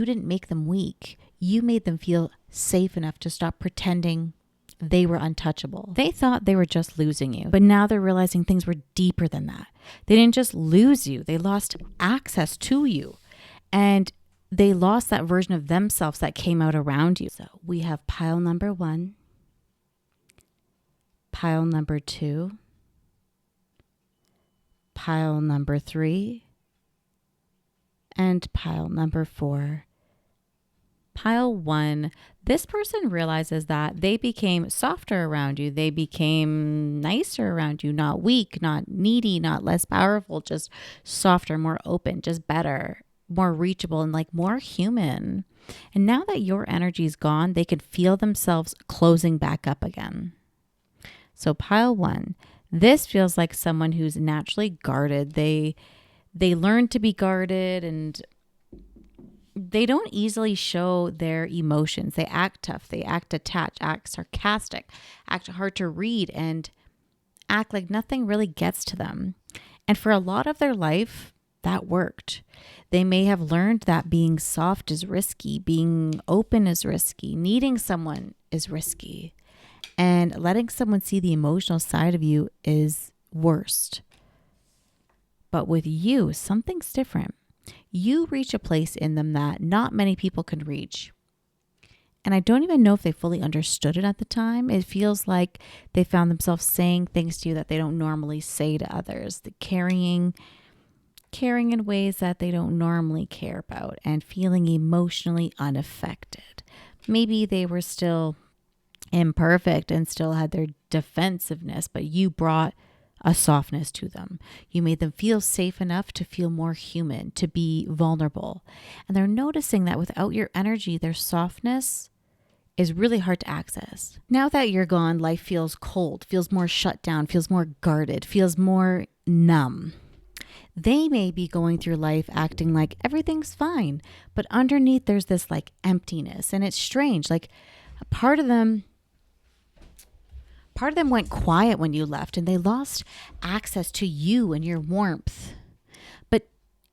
you didn't make them weak. You made them feel safe enough to stop pretending they were untouchable. They thought they were just losing you, but now they're realizing things were deeper than that. They didn't just lose you, they lost access to you. And they lost that version of themselves that came out around you. So we have pile number 1, pile number 2, pile number 3, and pile number 4. Pile 1, this person realizes that they became softer around you. They became nicer around you, not weak, not needy, not less powerful, just softer, more open, just better, more reachable, and like more human. And now that your energy is gone, they can feel themselves closing back up again. So pile 1, this feels like someone who's naturally guarded. They learn to be guarded, and they don't easily show their emotions. They act tough, they act attached, act sarcastic, act hard to read, and act like nothing really gets to them. And for a lot of their life, that worked. They may have learned that being soft is risky, being open is risky, needing someone is risky, and letting someone see the emotional side of you is worst. But with you, something's different. You reach a place in them that not many people can reach. And I don't even know if they fully understood it at the time. It feels like they found themselves saying things to you that they don't normally say to others. The caring in ways that they don't normally care about, and feeling emotionally unaffected. Maybe they were still imperfect and still had their defensiveness, but you brought a softness to them. You made them feel safe enough to feel more human, to be vulnerable. And they're noticing that without your energy, their softness is really hard to access. Now that you're gone, life feels cold, feels more shut down, feels more guarded, feels more numb. They may be going through life acting like everything's fine, but underneath there's this like emptiness, and it's strange. Like a part of them went quiet when you left, and they lost access to you and your warmth. But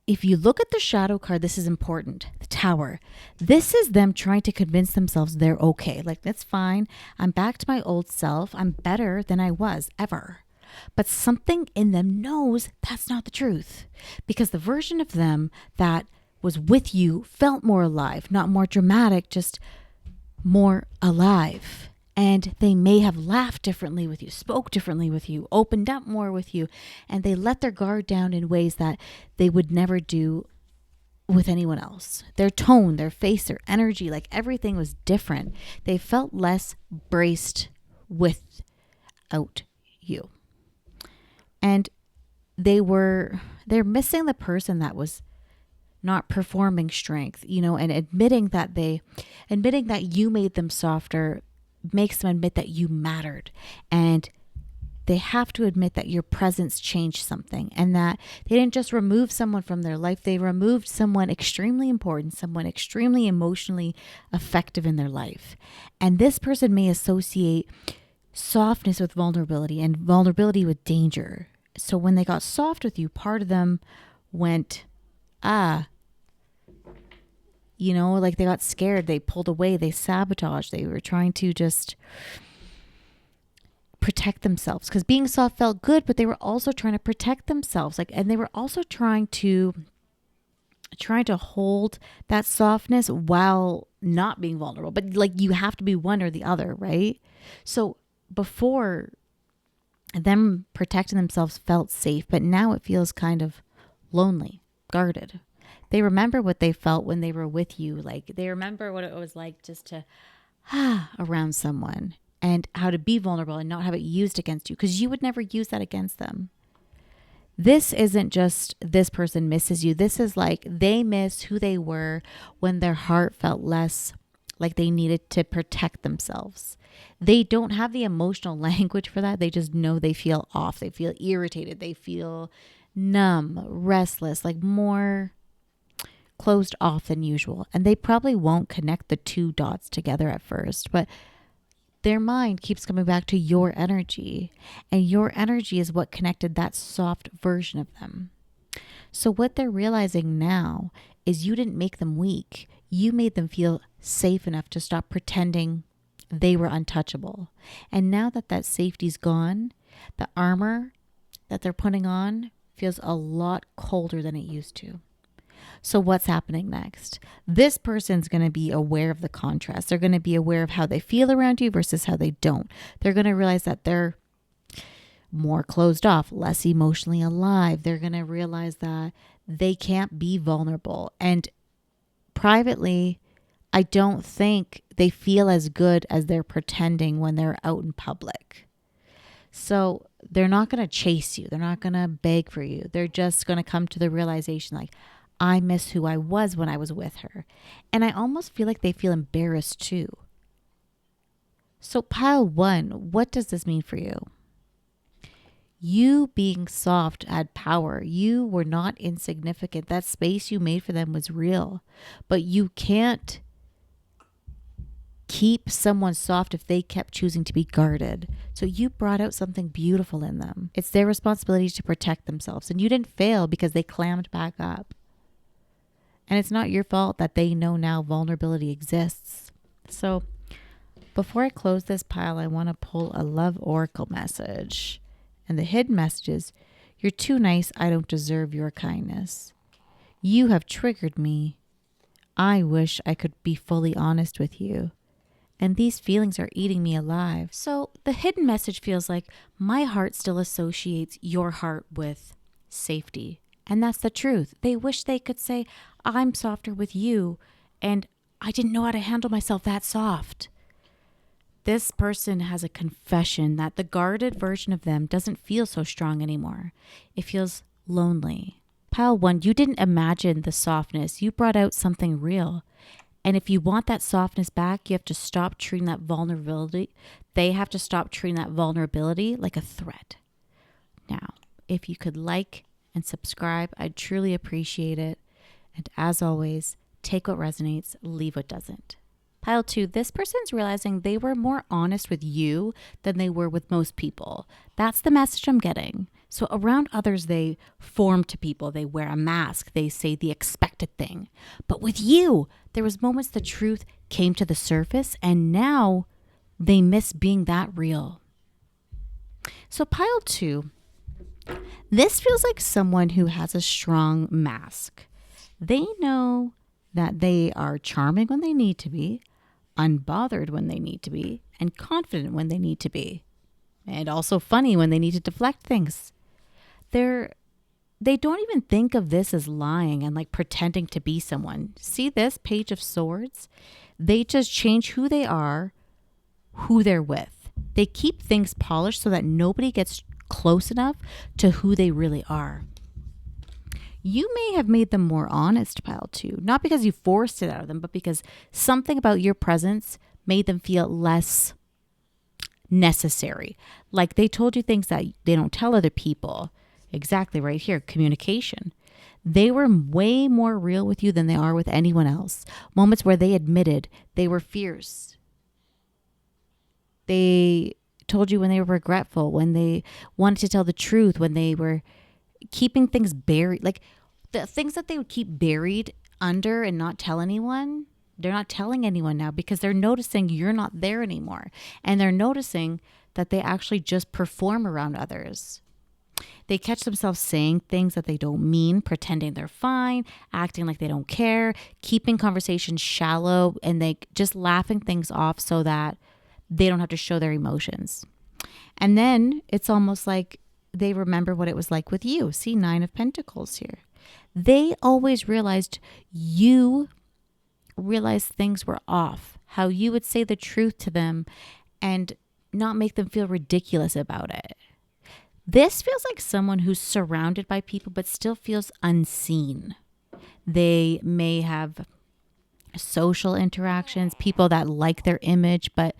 if you look at the shadow card, this is important. The Tower. This is them trying to convince themselves they're okay. Like, that's fine. I'm back to my old self. I'm better than I was ever. But something in them knows that's not the truth, because the version of them that was with you felt more alive, not more dramatic, just more alive. And they may have laughed differently with you, spoke differently with you, opened up more with you, and they let their guard down in ways that they would never do with anyone else. Their tone, their face, their energy, like everything was different. They felt less braced without you. And they're missing the person that was not performing strength, and admitting that you made them softer makes them admit that you mattered. And they have to admit that your presence changed something, and that they didn't just remove someone from their life. They removed someone extremely important, someone extremely emotionally effective in their life. And this person may associate softness with vulnerability and vulnerability with danger. So when they got soft with you, part of them went, like they got scared, they pulled away, they sabotaged, they were trying to just protect themselves, because being soft felt good, but they were also trying to protect themselves, and they were also trying to hold that softness while not being vulnerable. But you have to be one or the other, right? So before, them protecting themselves felt safe, but now it feels kind of lonely, guarded. They remember what they felt when they were with you. They remember what it was like just to around someone, and how to be vulnerable and not have it used against you, because you would never use that against them. This isn't just this person misses you. This is they miss who they were when their heart felt less like they needed to protect themselves. They don't have the emotional language for that. They just know they feel off. They feel irritated. They feel numb, restless, more closed off than usual. And they probably won't connect the two dots together at first, but their mind keeps coming back to your energy, and your energy is what connected that soft version of them. So what they're realizing now is you didn't make them weak. You made them feel safe enough to stop pretending they were untouchable. And now that that safety's gone, the armor that they're putting on feels a lot colder than it used to. So what's happening next? This person's going to be aware of the contrast. They're going to be aware of how they feel around you versus how they don't. They're going to realize that they're more closed off, less emotionally alive. They're going to realize that they can't be vulnerable. And privately, I don't think they feel as good as they're pretending when they're out in public. So they're not going to chase you. They're not going to beg for you. They're just going to come to the realization like, I miss who I was when I was with her. And I almost feel like they feel embarrassed too. So pile 1, what does this mean for you? You being soft had power. You were not insignificant. That space you made for them was real. But you can't keep someone soft if they kept choosing to be guarded. So you brought out something beautiful in them. It's their responsibility to protect themselves. And you didn't fail because they clammed back up. And it's not your fault that they know now vulnerability exists. So before I close this pile, I want to pull a love oracle message. And the hidden message is, you're too nice. I don't deserve your kindness. You have triggered me. I wish I could be fully honest with you. And these feelings are eating me alive. So the hidden message feels like my heart still associates your heart with safety. And that's the truth. They wish they could say, I'm softer with you. And I didn't know how to handle myself that soft. This person has a confession that the guarded version of them doesn't feel so strong anymore. It feels lonely. Pile 1, you didn't imagine the softness. You brought out something real. And if you want that softness back, you have to stop treating that vulnerability. They have to stop treating that vulnerability like a threat. Now, if you could like and subscribe, I'd truly appreciate it. And as always, take what resonates, leave what doesn't. Pile 2, this person's realizing they were more honest with you than they were with most people. That's the message I'm getting. So around others, they form to people. They wear a mask. They say the expected thing. But with you, there was moments the truth came to the surface, and now they miss being that real. So pile 2, this feels like someone who has a strong mask. They know that they are charming when they need to be, unbothered when they need to be, and confident when they need to be, and also funny when they need to deflect things. They don't even think of this as lying and like pretending to be someone. See this Page of Swords? They just change who they are, who they're with. They keep things polished so that nobody gets close enough to who they really are. You may have made them more honest, pile 2, not because you forced it out of them, but because something about your presence made them feel less necessary. Like they told you things that they don't tell other people. Exactly right here, communication. They were way more real with you than they are with anyone else. Moments where they admitted they were fierce. They told you when they were regretful, when they wanted to tell the truth, when they were keeping things buried. Like the things that they would keep buried under and not tell anyone, they're not telling anyone now because they're noticing you're not there anymore. And they're noticing that they actually just perform around others. They catch themselves saying things that they don't mean, pretending they're fine, acting like they don't care, keeping conversations shallow, and they just laughing things off so that they don't have to show their emotions. And then it's almost like they remember what it was like with you. See, 9 of Pentacles here. They always realized you realized things were off, how you would say the truth to them and not make them feel ridiculous about it. This feels like someone who's surrounded by people but still feels unseen. They may have social interactions, people that like their image, but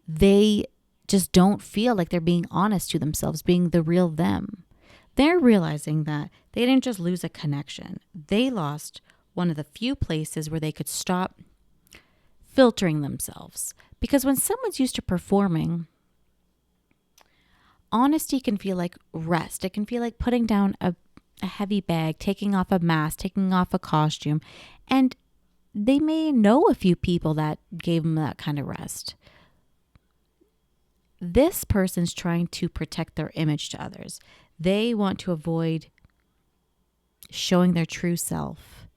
they just don't feel like they're being honest to themselves, being the real them. They're realizing that they didn't just lose a connection. They lost one of the few places where they could stop filtering themselves. Because when someone's used to performing, honesty can feel like rest. It can feel like putting down a heavy bag, taking off a mask, taking off a costume. And they may know a few people that gave them that kind of rest. This person's trying to protect their image to others. They want to avoid showing their true self.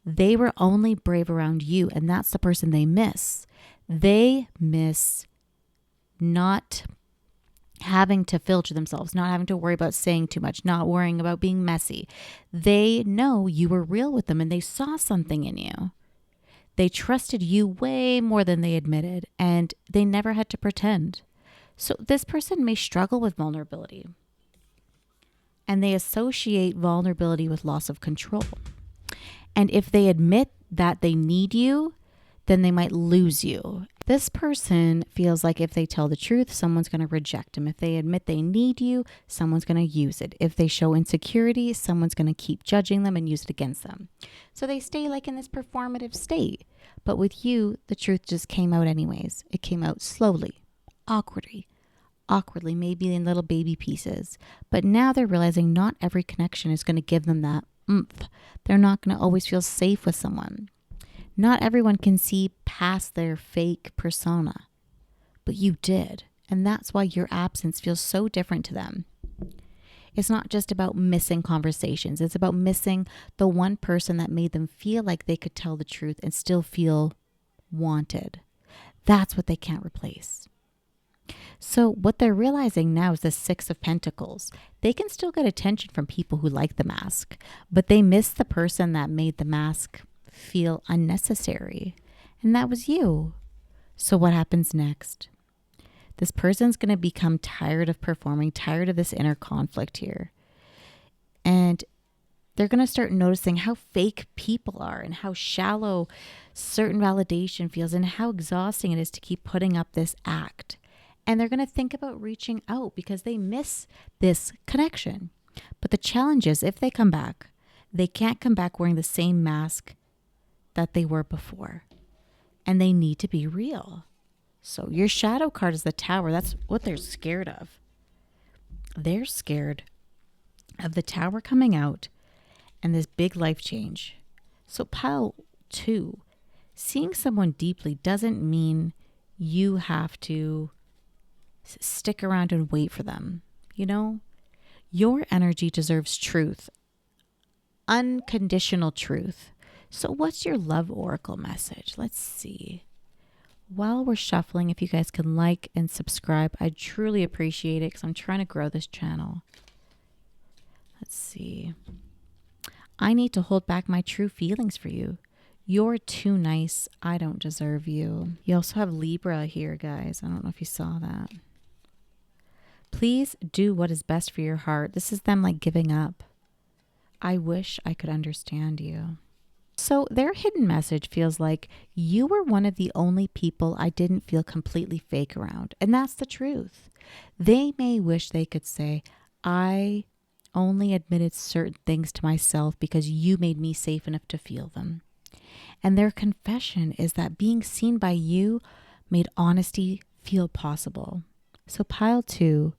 They were only brave around you, and that's the person they miss. They miss not having to filter themselves, not having to worry about saying too much, not worrying about being messy. They know you were real with them and they saw something in you. They trusted you way more than they admitted, and they never had to pretend. So this person may struggle with vulnerability, and they associate vulnerability with loss of control. And if they admit that they need you, then they might lose you. This person feels like if they tell the truth, someone's going to reject them. If they admit they need you, someone's going to use it. If they show insecurity, someone's going to keep judging them and use it against them. So they stay like in this performative state. But with you, the truth just came out anyways. It came out slowly, awkwardly, maybe in little baby pieces. But now they're realizing not every connection is going to give them that oomph. They're not going to always feel safe with someone. Not everyone can see past their fake persona, but you did. And that's why your absence feels so different to them. It's not just about missing conversations. It's about missing the one person that made them feel like they could tell the truth and still feel wanted. That's what they can't replace. So what they're realizing now is the Six of Pentacles. They can still get attention from people who like the mask, but they miss the person that made the mask feel unnecessary. And that was you. So what happens next? This person's going to become tired of performing, tired of this inner conflict here. And they're going to start noticing how fake people are and how shallow certain validation feels and how exhausting it is to keep putting up this act. And they're going to think about reaching out because they miss this connection. But the challenge is if they come back, they can't come back wearing the same mask that they were before. And they need to be real. So your shadow card is the Tower. That's what they're scared of. They're scared of the Tower coming out and this big life change. So pile 2, seeing someone deeply doesn't mean you have to stick around and wait for them. You know, your energy deserves truth, unconditional truth. So what's your love oracle message? Let's see. While we're shuffling, if you guys can like and subscribe, I'd truly appreciate it because I'm trying to grow this channel. Let's see. I need to hold back my true feelings for you. You're too nice. I don't deserve you. You also have Libra here, guys. I don't know if you saw that. Please do what is best for your heart. This is them like giving up. I wish I could understand you. So their hidden message feels like you were one of the only people I didn't feel completely fake around. And that's the truth. They may wish they could say, I only admitted certain things to myself because you made me safe enough to feel them. And their confession is that being seen by you made honesty feel possible. So pile 2,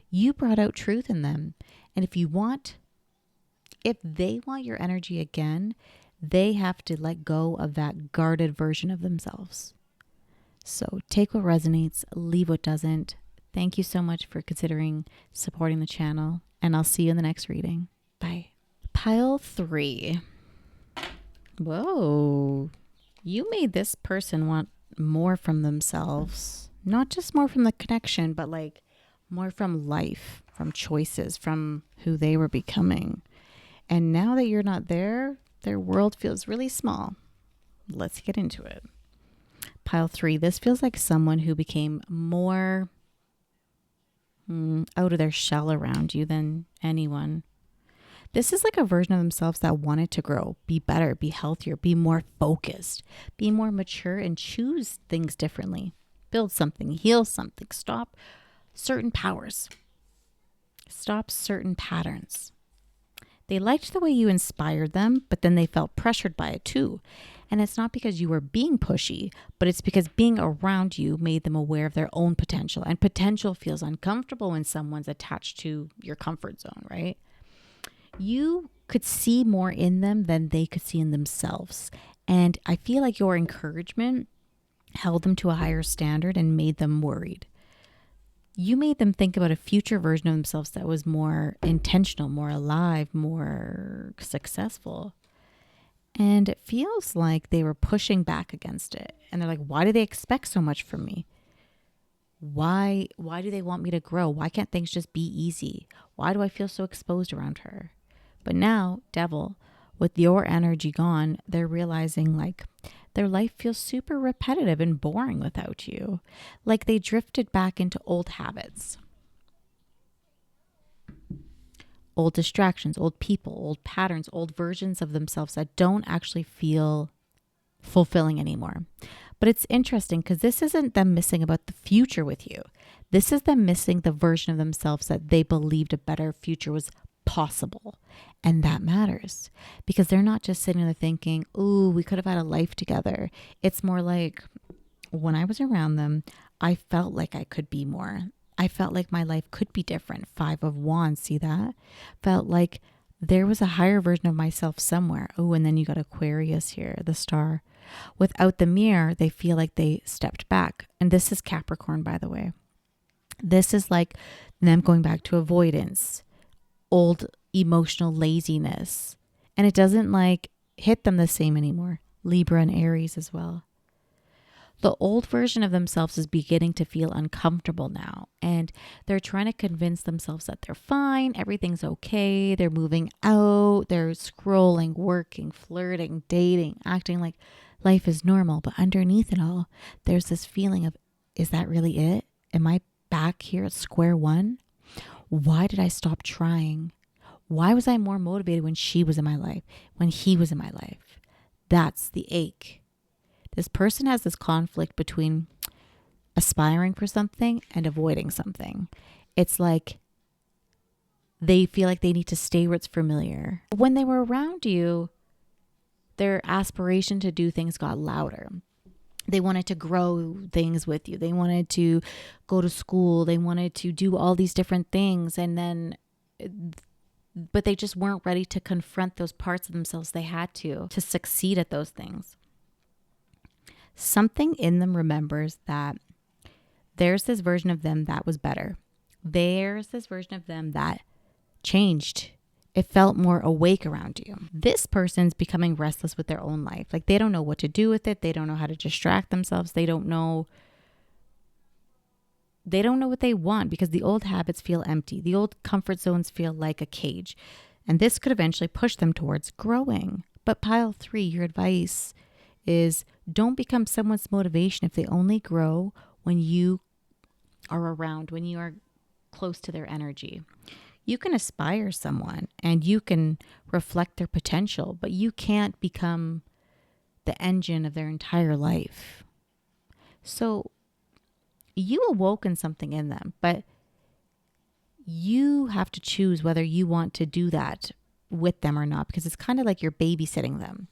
you brought out truth in them. And if they want your energy again, they have to let go of that guarded version of themselves. So take what resonates, leave what doesn't. Thank you so much for considering supporting the channel, and I'll see you in the next reading. Bye. Pile 3. Whoa. You made this person want more from themselves. Not just more from the connection, but like more from life, from choices, from who they were becoming. And now that you're not there, their world feels really small. Let's get into it. Pile 3. This feels like someone who became more out of their shell around you than anyone. This is like a version of themselves that wanted to grow, be better, be healthier, be more focused, be more mature, and choose things differently. Build something, heal something, stop certain powers, stop certain patterns. They liked the way you inspired them, but then they felt pressured by it too. And it's not because you were being pushy, but it's because being around you made them aware of their own potential. And potential feels uncomfortable when someone's attached to your comfort zone, right? You could see more in them than they could see in themselves. And I feel like your encouragement held them to a higher standard and made them worried. You made them think about a future version of themselves that was more intentional, more alive, more successful. And it feels like they were pushing back against it. And they're like, why do they expect so much from me? Why do they want me to grow? Why can't things just be easy? Why do I feel so exposed around her? But now, Devil, with your energy gone, they're realizing like their life feels super repetitive and boring without you. Like they drifted back into old habits, old distractions, old people, old patterns, old versions of themselves that don't actually feel fulfilling anymore. But it's interesting because this isn't them missing about the future with you. This is them missing the version of themselves that they believed a better future was possible. And that matters because they're not just sitting there thinking, ooh, we could have had a life together. It's more like when I was around them, I felt like I could be more. I felt like my life could be different. 5 of Wands, see that? Felt like there was a higher version of myself somewhere. Oh, and then you got Aquarius here, the star. Without the mirror, they feel like they stepped back. And this is Capricorn, by the way. This is like them going back to avoidance, old emotional laziness. And it doesn't like hit them the same anymore. Libra and Aries as well. The old version of themselves is beginning to feel uncomfortable now. And they're trying to convince themselves that they're fine. Everything's okay. They're moving out. They're scrolling, working, flirting, dating, acting like life is normal. But underneath it all, there's this feeling of, is that really it? Am I back here at square one? Why did I stop trying? Why was I more motivated when she was in my life, when he was in my life? That's the ache. This person has this conflict between aspiring for something and avoiding something. It's like they feel like they need to stay where it's familiar. When they were around you, their aspiration to do things got louder. They wanted to grow things with you. They wanted to go to school. They wanted to do all these different things. But they just weren't ready to confront those parts of themselves they had to succeed at those things. Something in them remembers that there's this version of them that was better. There's this version of them that changed. It felt more awake around you. This person's becoming restless with their own life. Like they don't know what to do with it. They don't know how to distract themselves. They don't know what they want because the old habits feel empty. The old comfort zones feel like a cage. And this could eventually push them towards growing. But pile 3, your advice is don't become someone's motivation if they only grow when you are around, when you are close to their energy. You can aspire someone and you can reflect their potential, but you can't become the engine of their entire life. So you awoken something in them, but you have to choose whether you want to do that with them or not, because it's kind of like you're babysitting them.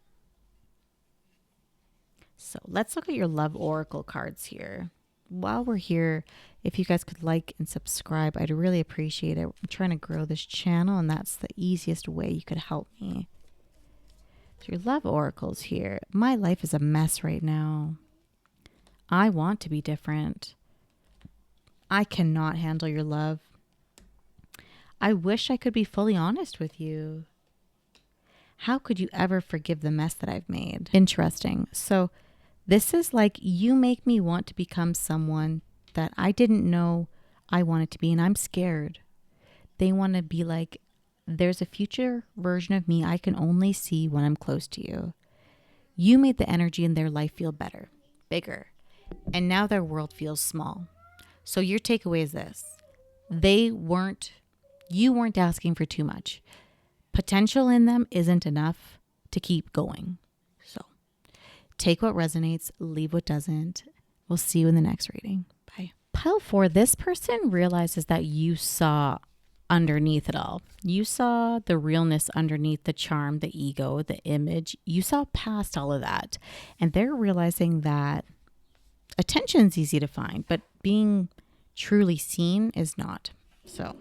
So let's look at your love oracle cards here. While we're here, if you guys could like and subscribe, I'd really appreciate it. I'm trying to grow this channel, and that's the easiest way you could help me. So your love oracles here. My life is a mess right now. I want to be different. I cannot handle your love. I wish I could be fully honest with you. How could you ever forgive the mess that I've made? Interesting. So this is like you make me want to become someone that I didn't know I wanted to be, and I'm scared. They want to be like, there's a future version of me I can only see when I'm close to you. You made the energy in their life feel better, bigger, and now their world feels small. So your takeaway is this. You weren't asking for too much. Potential in them isn't enough to keep going. So take what resonates, leave what doesn't. We'll see you in the next reading. Bye. Pile 4, this person realizes that you saw underneath it all. You saw the realness underneath the charm, the ego, the image. You saw past all of that. And they're realizing that attention's easy to find, but being truly seen is not. So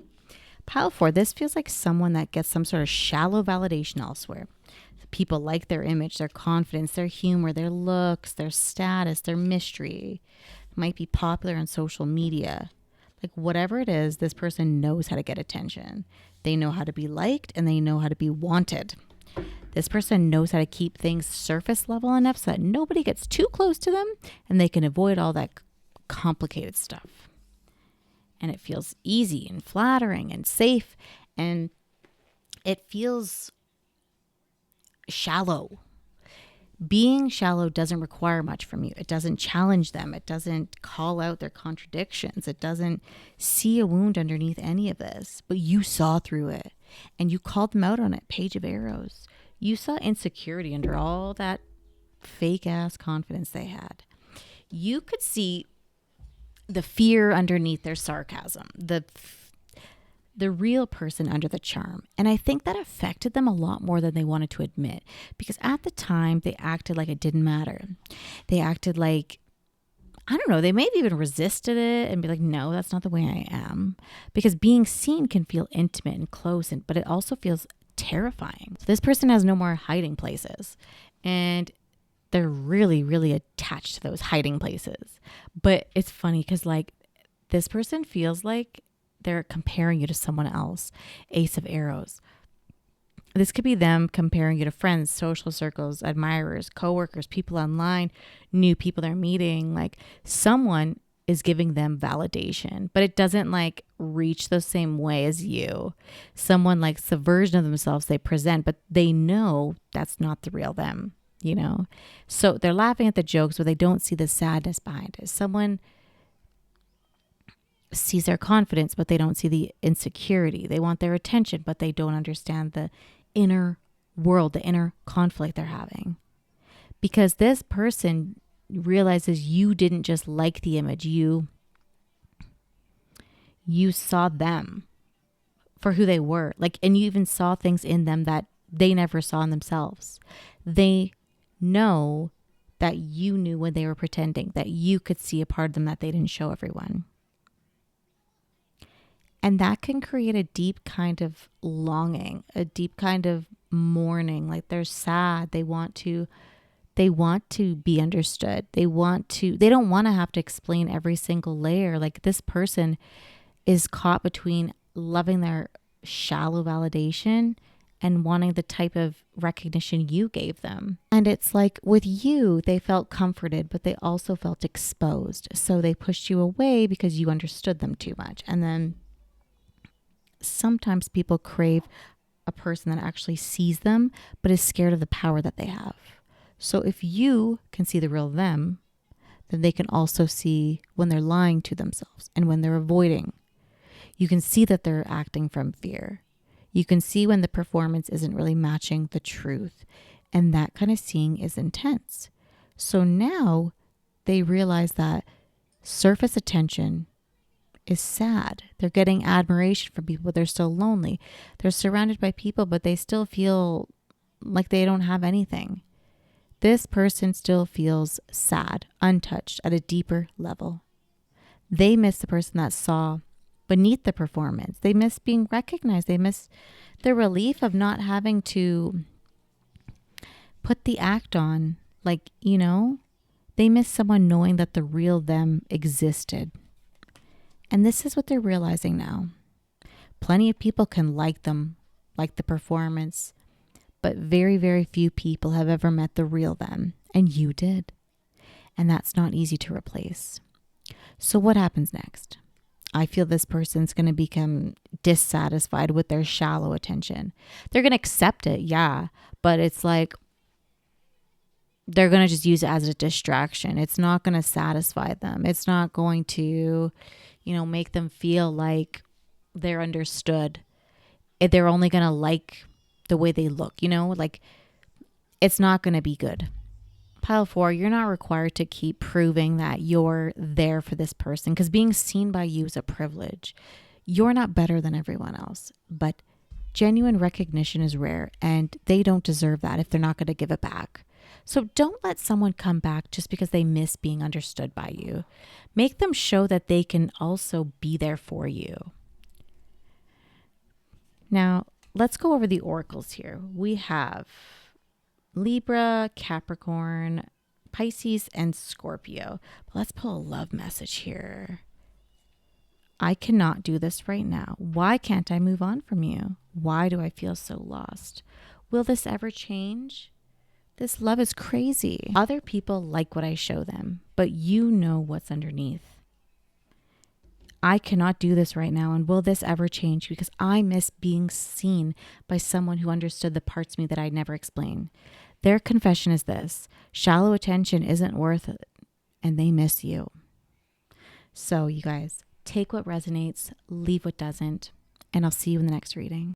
pile 4, this feels like someone that gets some sort of shallow validation elsewhere. People like their image, their confidence, their humor, their looks, their status, their mystery. Might be popular on social media. Like whatever it is, this person knows how to get attention. They know how to be liked and they know how to be wanted. This person knows how to keep things surface level enough so that nobody gets too close to them and they can avoid all that complicated stuff. And it feels easy and flattering and safe, and it feels shallow. Being shallow doesn't require much from you. It doesn't challenge them. It doesn't call out their contradictions. It doesn't see a wound underneath any of this. But you saw through it and you called them out on it. Page of Arrows. You saw insecurity under all that fake ass confidence they had. You could see the fear underneath their sarcasm, the real person under the charm. And I think that affected them a lot more than they wanted to admit, because at the time they acted like it didn't matter. They acted like, I don't know, they may have even resisted it and be like, no, that's not the way I am. Because being seen can feel intimate and close, but it also feels terrifying. So this person has no more hiding places. And they're really, really attached to those hiding places. But it's funny because like this person feels like they're comparing you to someone else. Ace of Arrows. This could be them comparing you to friends, social circles, admirers, coworkers, people online, new people they're meeting. Like someone is giving them validation, but it doesn't like reach the same way as you. Someone likes the version of themselves they present, but they know that's not the real them. You know, so they're laughing at the jokes, but they don't see the sadness behind it. Someone sees their confidence, but they don't see the insecurity. They want their attention, but they don't understand the inner world, the inner conflict they're having. Because this person realizes you didn't just like the image, you saw them for who they were. Like, and you even saw things in them that they never saw in themselves. They know that you knew when they were pretending, that you could see a part of them that they didn't show everyone. And that can create a deep kind of longing, a deep kind of mourning. Like they're sad. They want to be understood. They don't want to have to explain every single layer. Like this person is caught between loving their shallow validation and wanting the type of recognition you gave them. And it's like with you, they felt comforted, but they also felt exposed. So they pushed you away because you understood them too much. And then sometimes people crave a person that actually sees them, but is scared of the power that they have. So if you can see the real them, then they can also see when they're lying to themselves and when they're avoiding. You can see that they're acting from fear. You can see when the performance isn't really matching the truth. And that kind of seeing is intense. So now they realize that surface attention is sad. They're getting admiration from people, but they're still lonely. They're surrounded by people, but they still feel like they don't have anything. This person still feels sad, untouched at a deeper level. They miss the person that saw beneath the performance. They miss being recognized. They miss the relief of not having to put the act on. Like, you know, they miss someone knowing that the real them existed. And this is what they're realizing now. Plenty of people can like them, like the performance, but very, very few people have ever met the real them. And you did. And that's not easy to replace. So what happens next? I feel this person's going to become dissatisfied with their shallow attention. They're going to accept it, yeah, but it's like they're going to just use it as a distraction. It's not going to satisfy them. It's not going to, make them feel like they're understood. They're only going to like the way they look, like it's not going to be good. Pile 4, you're not required to keep proving that you're there for this person because being seen by you is a privilege. You're not better than everyone else, but genuine recognition is rare and they don't deserve that if they're not going to give it back. So don't let someone come back just because they miss being understood by you. Make them show that they can also be there for you. Now, let's go over the oracles here. We have Libra, Capricorn, Pisces, and Scorpio. But let's pull a love message here. I cannot do this right now. Why can't I move on from you? Why do I feel so lost? Will this ever change? This love is crazy. Other people like what I show them, but you know what's underneath. I cannot do this right now, and will this ever change? Because I miss being seen by someone who understood the parts of me that I never explained. Their confession is this: shallow attention isn't worth it, and they miss you. So you guys, take what resonates, leave what doesn't, and I'll see you in the next reading.